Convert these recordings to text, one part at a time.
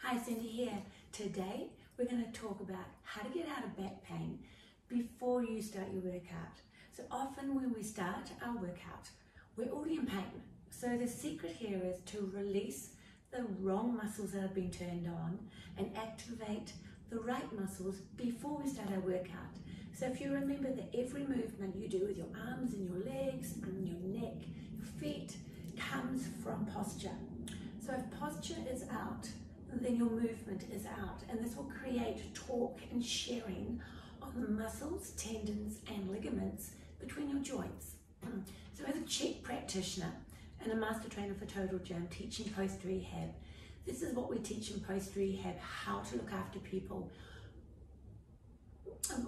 Hi, Cindy here. Today we're going to talk about how to get out of back pain before you start your workout. So often when we start our workout, we're already in pain. So the secret here is to release the wrong muscles that have been turned on and activate the right muscles before we start our workout. So if you remember that every movement you do with your arms and your legs and your neck, your feet, comes from posture. So if posture is out, then your movement is out, and this will create torque and shearing on the muscles, tendons and ligaments between your joints. So as a CHEK practitioner and a master trainer for Total Gym teaching post rehab, this is what we teach in post rehab: how to look after people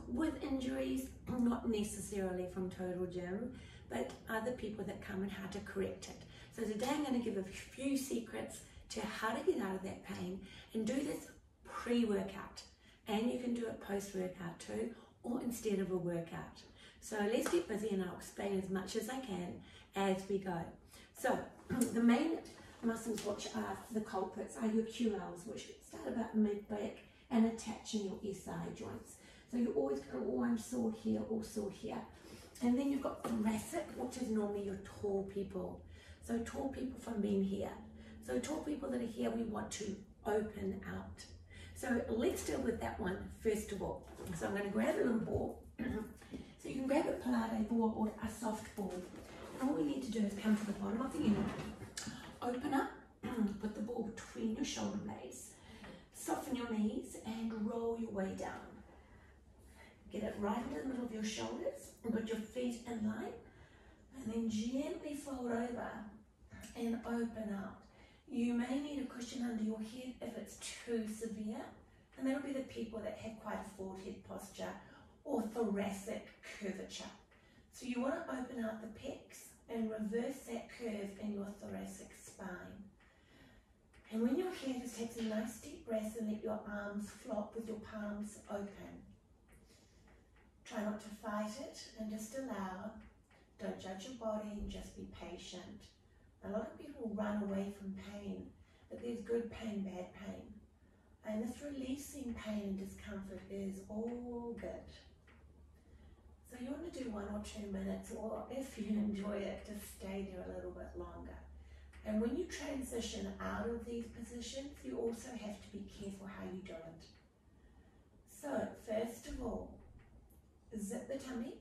with injuries, not necessarily from Total Gym, but other people that come and how to correct it. So today I'm going to give a few secrets to how to get out of that pain, and do this pre-workout, and you can do it post-workout too, or instead of a workout. So let's get busy and I'll explain as much as I can as we go. So the main muscles which are the culprits are your QLs, which start about mid-back and attach in your SI joints. So you always go, oh, I'm sore here or sore here. And then you've got thoracic, which is normally your tall people. So tall people from being here. So tall people that are here, we want to open out. So let's deal with that one first of all. So I'm going to grab a little ball. So you can grab a Pilates ball or a soft ball. And all we need to do is come to the bottom of the unit, open up, put the ball between your shoulder blades, soften your knees and roll your way down. Get it right into the middle of your shoulders and put your feet in line, and then gently fold over and open out. You may need a cushion under your head if it's too severe, and that'll be the people that have quite a forward head posture or thoracic curvature. So you want to open out the pecs and reverse that curve in your thoracic spine. And when you're here, just take some nice deep breaths and let your arms flop with your palms open. Try not to fight it and just allow. Don't judge your body and just be patient. A lot of people run away from pain, but there's good pain, bad pain. And this releasing pain and discomfort is all good. So you want to do 1 or 2 minutes, or if you enjoy it, just stay there a little bit longer. And when you transition out of these positions, you also have to be careful how you do it. So first of all, zip the tummy,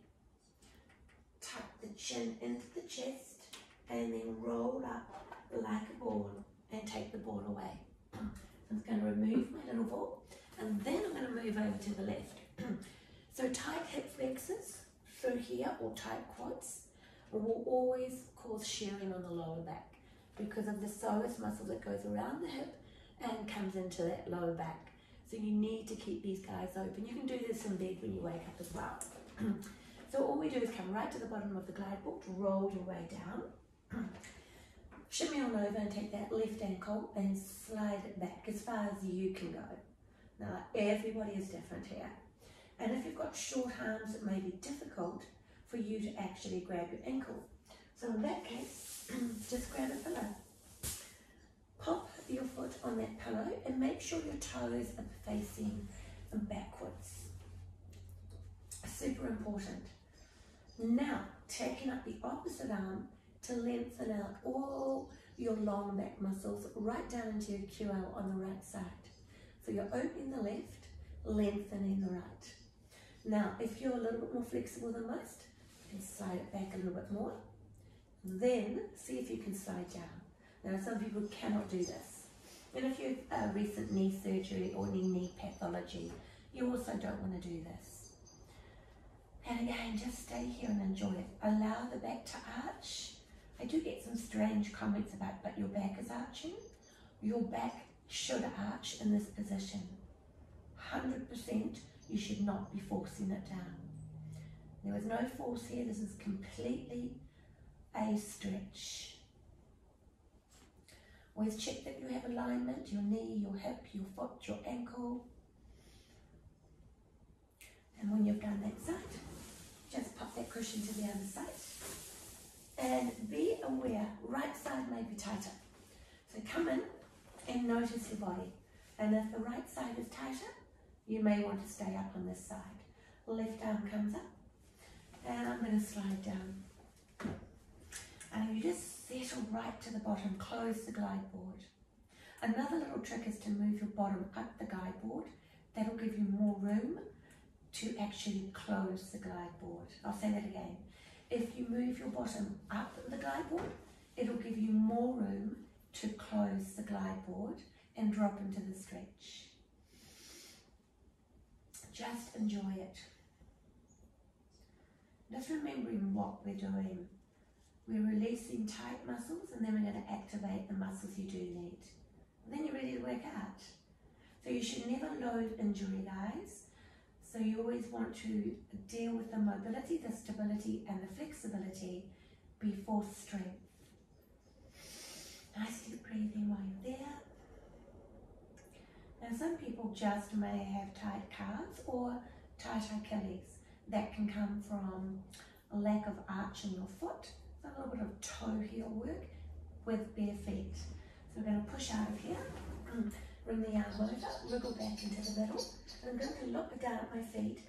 tuck the chin into the chest, and then roll up like a ball and take the ball away. I'm going to remove my little ball, and then I'm going to move over to the left. So tight hip flexors through here, or tight quads, will always cause shearing on the lower back because of the psoas muscle that goes around the hip and comes into that lower back. So you need to keep these guys open. You can do this in bed when you wake up as well. So all we do is come right to the bottom of the glide ball, roll your way down, shimmy on over and take that left ankle and slide it back as far as you can go. Now everybody is different here, and if you've got short arms it may be difficult for you to actually grab your ankle. So in that case, just grab a pillow, pop your foot on that pillow and make sure your toes are facing backwards. Super important. Now taking up the opposite arm to lengthen out all your long back muscles right down into your QL on the right side. So you're opening the left, lengthening the right. Now, if you're a little bit more flexible than most, you can slide it back a little bit more. Then see if you can slide down. Now, some people cannot do this. And if you have recent knee surgery or any knee pathology, you also don't want to do this. And again, just stay here and enjoy it. Allow the back to arch. I do get some strange comments about, but your back is arching. Your back should arch in this position. 100%, you should not be forcing it down. There is no force here. This is completely a stretch. Always check that you have alignment, your knee, your hip, your foot, your ankle. And when you've done that side, just pop that cushion to the other side. And be aware, right side may be tighter. So come in and notice your body. And if the right side is tighter, you may want to stay up on this side. Left arm comes up, and I'm going to slide down. And you just settle right to the bottom, close the glide board. Another little trick is to move your bottom up the glide board. That'll give you more room to actually close the glide board. I'll say that again. If you move your bottom up the glide board, it'll give you more room to close the glide board and drop into the stretch. Just enjoy it. Just remembering what we're doing. We're releasing tight muscles, and then we're going to activate the muscles you do need. And then you're ready to work out. So you should never load injury, guys. So you always want to deal with the mobility, the stability, and the flexibility before strength. Nice deep breathing while you're there. Now some people just may have tight calves or tight Achilles. That can come from a lack of arch in your foot, a little bit of toe heel work with bare feet. So we're going to push out of here, bring the arm over, wriggle back into the middle. And I'm going to look down at my feet,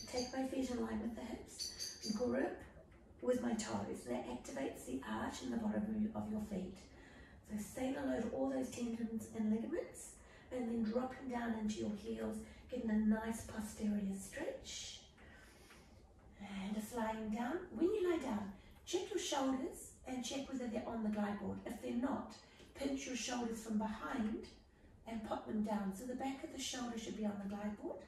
take my feet in line with the hips, grip with my toes. That activates the arch in the bottom of your feet. So staying alert all those tendons and ligaments, and then dropping down into your heels, getting a nice posterior stretch. And just lying down. When you lie down, check your shoulders and check whether they're on the glide board. If they're not, pinch your shoulders from behind and pop them down. So the back of the shoulder should be on the glide board.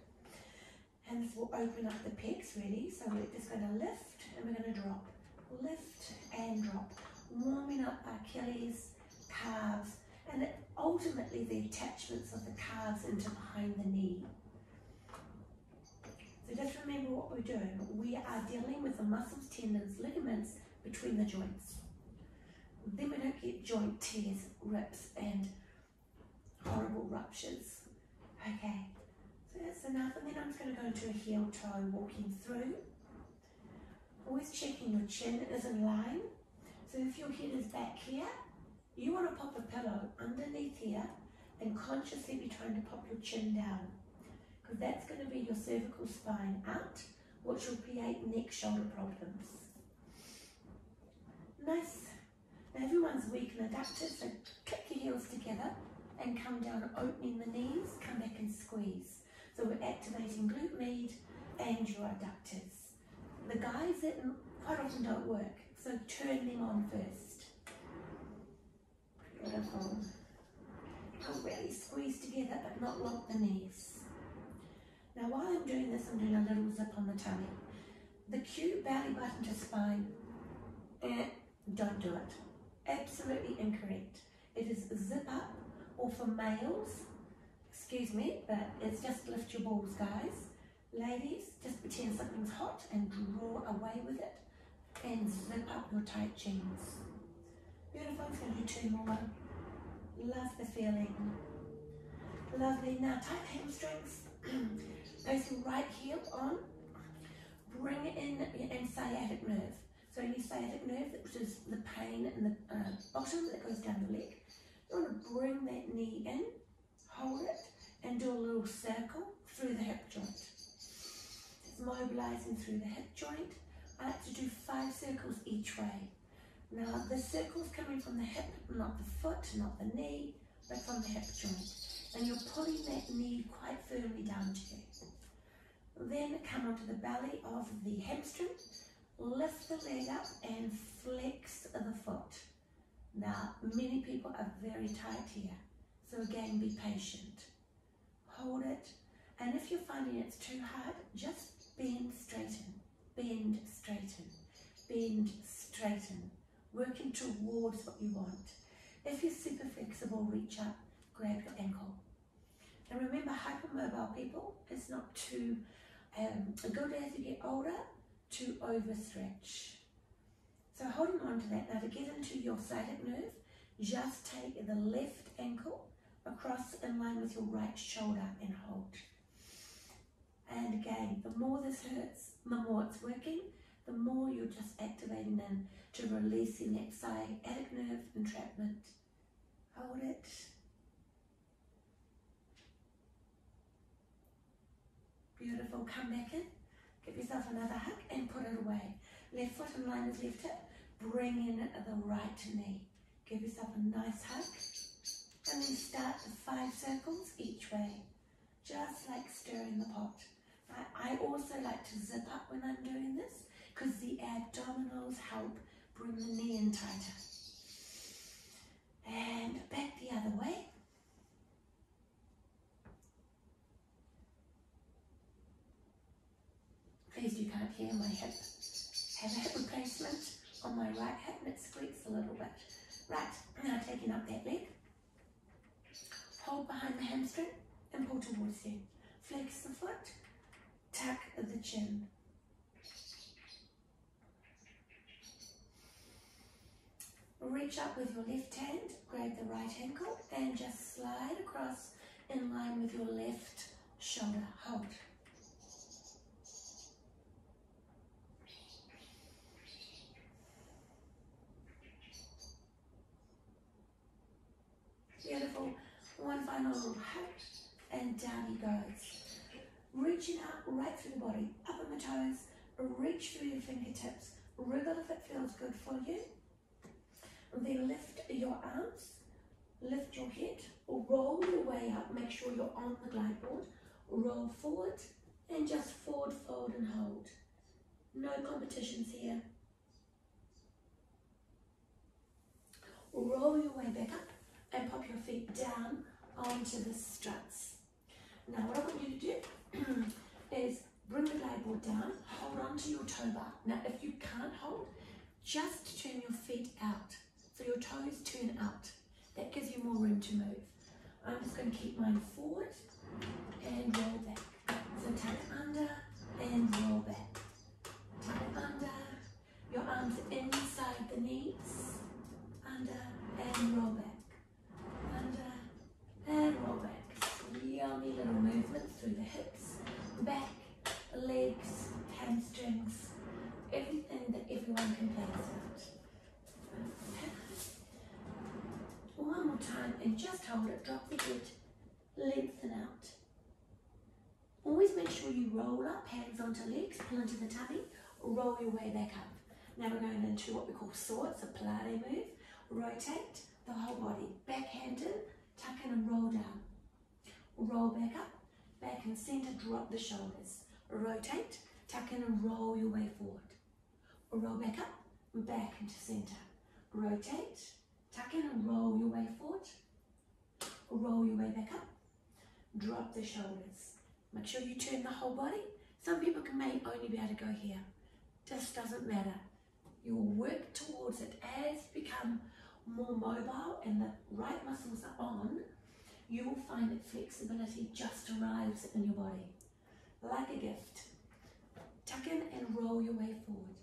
And this will open up the pecs, really. So we're just going to lift and we're going to drop. Lift and drop. Warming up our Achilles, calves, and ultimately the attachments of the calves into behind the knee. So just remember what we're doing. We are dealing with the muscles, tendons, ligaments between the joints. Then we don't get joint tears, rips, and horrible ruptures. Okay, so that's enough. And then I'm just going to go into a heel toe, walking through. Always checking your chin is in line. So if your head is back here, you want to pop a pillow underneath here and consciously be trying to pop your chin down, because that's going to be your cervical spine out, which will create neck shoulder problems. Nice. Now everyone's weak and adducted, so click your heels together and come down, opening the knees, come back and squeeze. So we're activating glute med and your adductors. The guys that quite often don't work, so turn them on first. Beautiful. Now really squeeze together but not lock the knees. Now while I'm doing this, I'm doing a little zip on the tummy. The cue belly button to spine, don't do it. Absolutely incorrect. It is zip up, or for males, excuse me, but it's just lift your balls, guys. Ladies, just pretend something's hot and draw away with it and zip up your tight jeans. Beautiful. I'm going to do 2 more. Love the feeling. Lovely. Now tight hamstrings. Place your right heel on. Bring in and sciatic nerve. So any sciatic nerve, which is the pain in the bottom that goes down the leg, you want to bring that knee in, hold it, and do a little circle through the hip joint. It's mobilizing through the hip joint. I like to do 5 circles each way. Now the circle's coming from the hip, not the foot, not the knee, but from the hip joint. And you're pulling that knee quite firmly down to you. Then come onto the belly of the hamstring, lift the leg up and flex the foot. Now many people are very tight here, so again be patient. Hold it, and if you're finding it's too hard, just bend, straighten, bend, straighten, bend, straighten. Working towards what you want. If you're super flexible, reach up, grab your ankle. And remember, hypermobile people, it's not too good as you get older to overstretch. So holding on to that. Now to get into your sciatic nerve, just take the left ankle across in line with your right shoulder and hold. And again, the more this hurts, the more it's working, the more you're just activating in to releasing that sciatic nerve entrapment. Hold it. Beautiful. Come back in. Give yourself another hug and put it away. Left foot in line with left hip. Bring in the right knee. Give yourself a nice hug. And then start the 5 circles each way. Just like stirring the pot. Right? I also like to zip up when I'm doing this because the abdominals help bring the knee in tighter. And back the other way. Please, you can't hear my hip. Have a hip replacement on my right hip and it squeaks a little bit. Right, now taking up that leg. Hold behind the hamstring and pull towards you. Flex the foot, tuck the chin. Reach up with your left hand, grab the right ankle and just slide across in line with your left shoulder. Hold. Beautiful. One final little hug and down he goes. Reaching out right through the body, up on the toes, reach through your fingertips, wriggle if it feels good for you. And then lift your arms, lift your head, roll your way up, make sure you're on the glide board, roll forward and just forward, fold and hold. No competitions here. Roll your way back up and pop your feet down onto the struts. Now what I want you to do is bring the glide board down, hold on to your toe bar. Now if you can't hold, just turn your feet out. So your toes turn out. That gives you more room to move. I'm just going to keep mine forward and roll back. So tuck under and roll back. Tuck under. Your arms inside the knees. Under and roll back. Under and roll back. Yummy little movements through the hips, back, legs, hamstrings, everything that everyone complains about. One more time and just hold it, drop the head, lengthen out. Always make sure you roll up, hands onto legs, pull into the tummy, roll your way back up. Now we're going into what we call saw, it's a Pilates move. Rotate the whole body, backhand in, tuck in and roll down. Roll back up, back and center, drop the shoulders. Rotate, tuck in and roll your way forward. Roll back up, back into center. Rotate, tuck in and roll your way forward. Roll your way back up. Drop the shoulders. Make sure you turn the whole body. Some people may only be able to go here. Just doesn't matter. You'll work towards it as you become more mobile and the right muscles are on. You will find that flexibility just arrives in your body. Like a gift. Tuck in and roll your way forward.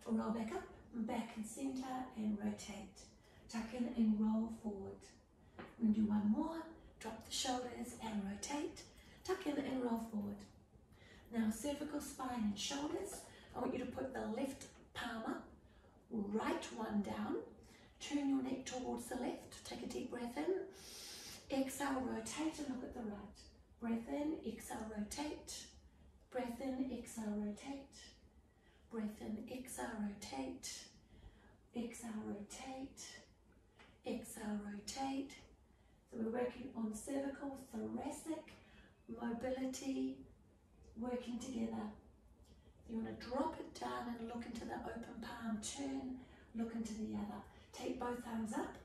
Roll back up, back and center and rotate. Tuck in and roll forward. We're going to do one more. Drop the shoulders and rotate. Tuck in and roll forward. Now cervical, spine and shoulders. I want you to put the left palm up, right one down. Turn your neck towards the left. Take a deep breath in. Exhale, rotate and look at the right. Breath in, exhale, rotate. Breath in, exhale, rotate. Breath in, exhale, rotate. Exhale, rotate. Exhale, rotate. So we're working on cervical, thoracic, mobility, working together. You want to drop it down and look into the open palm, turn, look into the other. Take both arms up,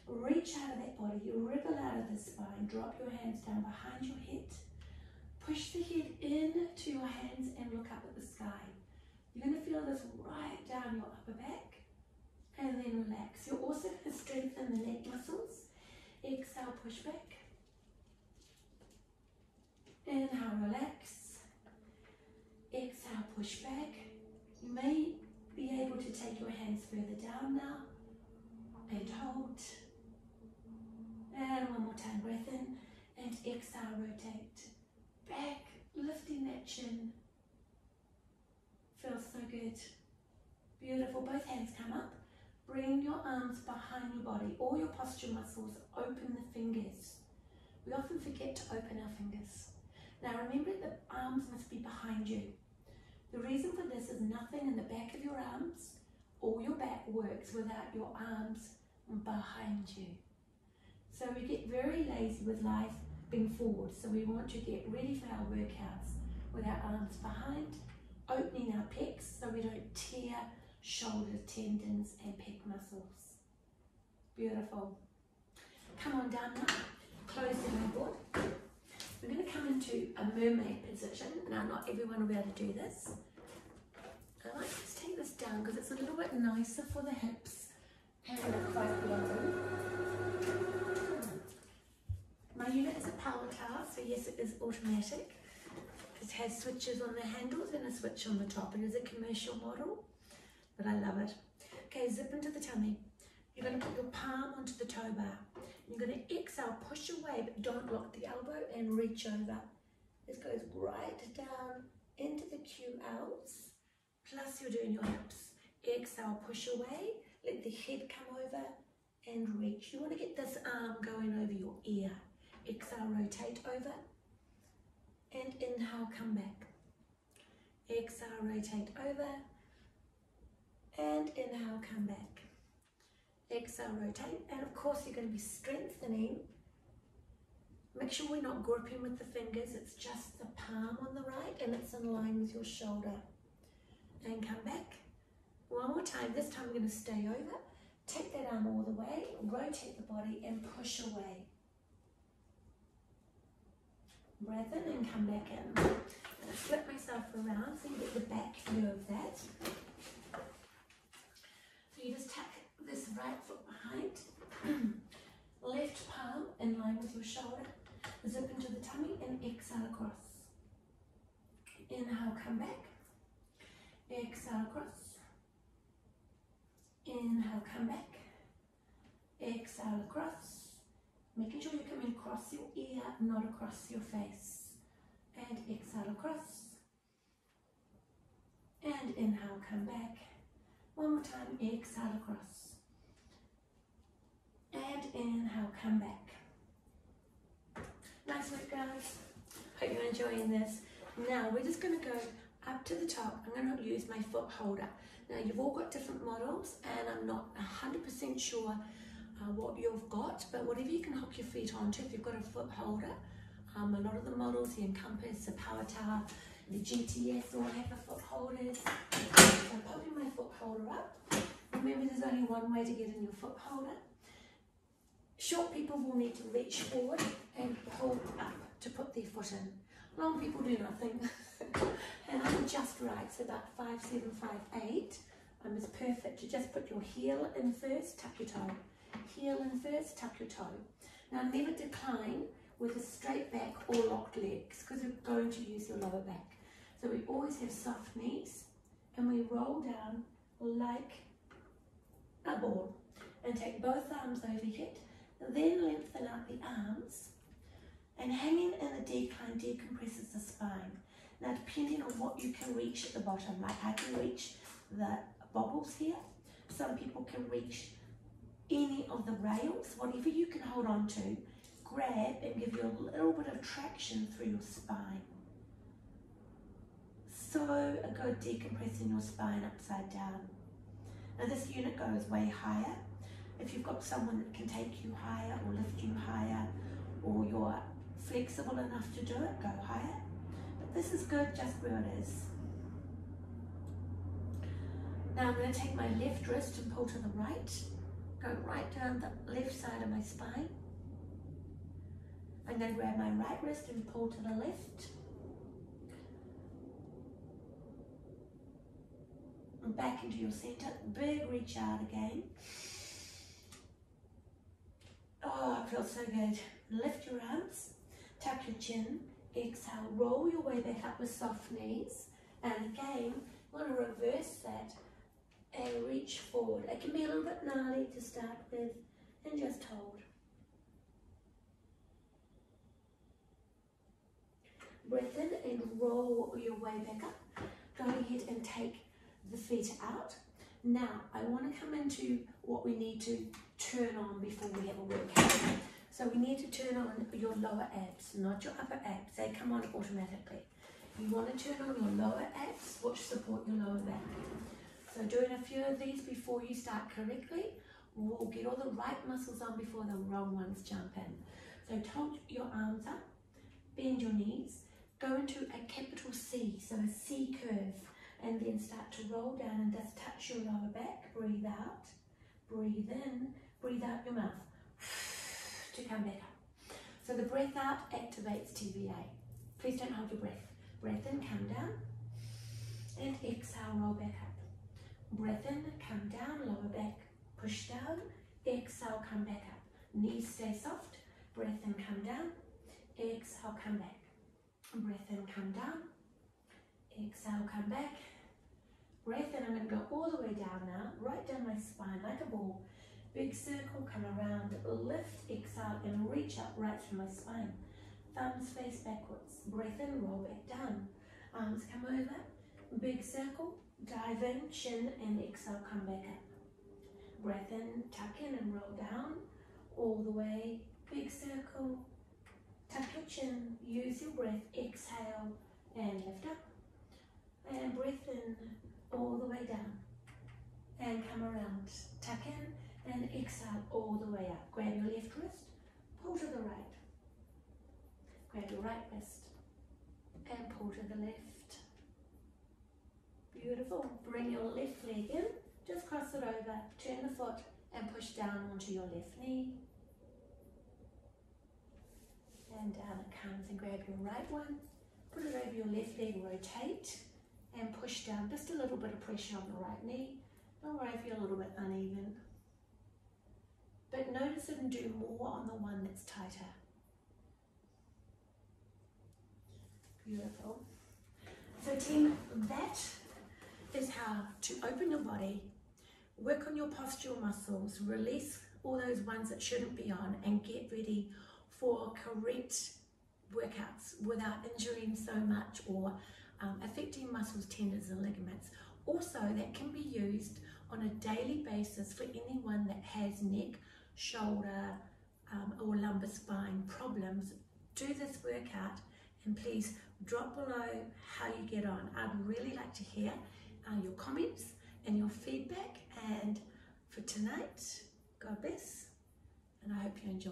reach out of that body, you wriggle out of the spine, drop your hands down behind your head, push the head into your hands and look up at the sky. You're going to feel this right down your upper back and then relax. You're also going to strengthen the neck muscles. Exhale, push back. Inhale, relax. Exhale, push back. You may be able to take your hands further down now and hold. And one more time, breath in and exhale, rotate. Back, lifting that chin. Feels so good. Beautiful. Both hands come up. Bring your arms behind your body. All your posture muscles, open the fingers. We often forget to open our fingers. Now remember, the arms must be behind you. The reason for this is nothing in the back of your arms or your back works without your arms behind you. So we get very lazy with life being forward, so we want to get ready for our workouts with our arms behind, opening our pecs so we don't tear shoulder tendons and pec muscles. Beautiful. Come on down now, close the leg board. We're going to come into a mermaid position. Now, not everyone will be able to do this. I like to take this down because it's a little bit nicer for the hips and the thigh bottom. My unit is a power tower, so yes, it is automatic. It has switches on the handles and a switch on the top. It is a commercial model, but I love it. Okay, zip into the tummy. You're going to put your palm onto the toe bar. You're going to exhale, push away, but don't lock the elbow and reach over. This goes right down into the QLs, plus you're doing your hips. Exhale, push away, let the head come over and reach. You want to get this arm going over your ear. Exhale, rotate over, and inhale, come back. Exhale, rotate over, and inhale, come back. Exhale, rotate, and of course you're going to be strengthening. Make sure we're not gripping with the fingers, it's just the palm on the right and it's in line with your shoulder. And come back. One more time, this time we're going to stay over. Take that arm all the way, rotate the body and push away. Breath in and come back in. I'm going to flip myself around so you get the back view of that. So you just tuck this right foot behind, left palm in line with your shoulder, zip into the tummy and exhale across. Inhale, come back, exhale across, inhale, come back, exhale across, making sure you're coming across your ear, not across your face, and exhale across, and inhale, come back, one more time, exhale across, and inhale, come back. Nice work, guys. Hope you're enjoying this. Now we're just going to go up to the top. I'm going to use my foot holder. Now you've all got different models and I'm not 100% sure what you've got, but whatever you can hook your feet onto, if you've got a foot holder, a lot of the models, the Encompass, the Power Tower, the GTS all have the foot holders. So I'm popping my foot holder up. Remember, there's only one way to get in your foot holder. Short people will need to reach forward and pull up to put their foot in. Long people do nothing. And I'm just right, so about 5'7", 5'8". It's perfect to just put your heel in first, tuck your toe. Heel in first, tuck your toe. Now never decline with a straight back or locked legs because we're going to use your lower back. So we always have soft knees and we roll down like a ball and take both arms overhead. Then lengthen out the arms, and hanging in a decline decompresses the spine. Now depending on what you can reach at the bottom, like I can reach the bobbles here, some people can reach any of the rails, whatever you can hold on to, grab and give you a little bit of traction through your spine. So good decompressing your spine upside down. Now this unit goes way higher. If you've got someone that can take you higher or lift you higher, or you're flexible enough to do it, go higher. But this is good just where it is. Now I'm going to take my left wrist and pull to the right, go right down the left side of my spine. I'm going to grab my right wrist and pull to the left. And back into your center, big reach out again. Oh, it feels so good. Lift your arms, tuck your chin, exhale, roll your way back up with soft knees. And again, you want to reverse that and reach forward. It can be a little bit gnarly to start with, and just hold. Breath in and roll your way back up. Go ahead and take the feet out. Now, I want to come into what we need to turn on before we have a workout. So we need to turn on your lower abs, not your upper abs. They come on automatically. You want to turn on your lower abs, which support your lower back. So doing a few of these before you start correctly will get all the right muscles on before the wrong ones jump in. So tilt your arms up, bend your knees, go into a capital C, so a C curve, and then start to roll down and just touch your lower back. Breathe out, breathe in, breathe out your mouth to come back up. So the breath out activates TVA. Please don't hold your breath. Breath in, come down, and exhale, roll back up. Breath in, come down, lower back, push down, exhale, come back up. Knees stay soft, breath in, come down, exhale, come back. Breath in, come down, exhale, come back. Breath in, I'm going to go all the way down now, right down my spine like a ball. Big circle, come around, lift, exhale, and reach up right through my spine. Thumbs face backwards. Breath in, roll back down. Arms come over, big circle, dive in, chin, and exhale, come back up. Breath in, tuck in and roll down, all the way, big circle, tuck your chin, use your breath, exhale, and lift up. And breath in, all the way down, and come around, tuck in, and exhale, all the way up. Grab your left wrist, pull to the right. Grab your right wrist, and pull to the left. Beautiful. Bring your left leg in, just cross it over, turn the foot and push down onto your left knee. And down it comes, and grab your right one, put it over your left leg, rotate and push down. Just a little bit of pressure on the right knee. Don't worry if you're a little bit uneven. But notice it and do more on the one that's tighter. Beautiful. So team, that is how to open your body, work on your postural muscles, release all those ones that shouldn't be on, and get ready for correct workouts without injuring so much or affecting muscles, tendons and ligaments. Also, that can be used on a daily basis for anyone that has neck, shoulder or lumbar spine problems. Do this workout and please drop below how you get on. I'd really like to hear your comments and your feedback. And for tonight, God bless, and I hope you enjoy.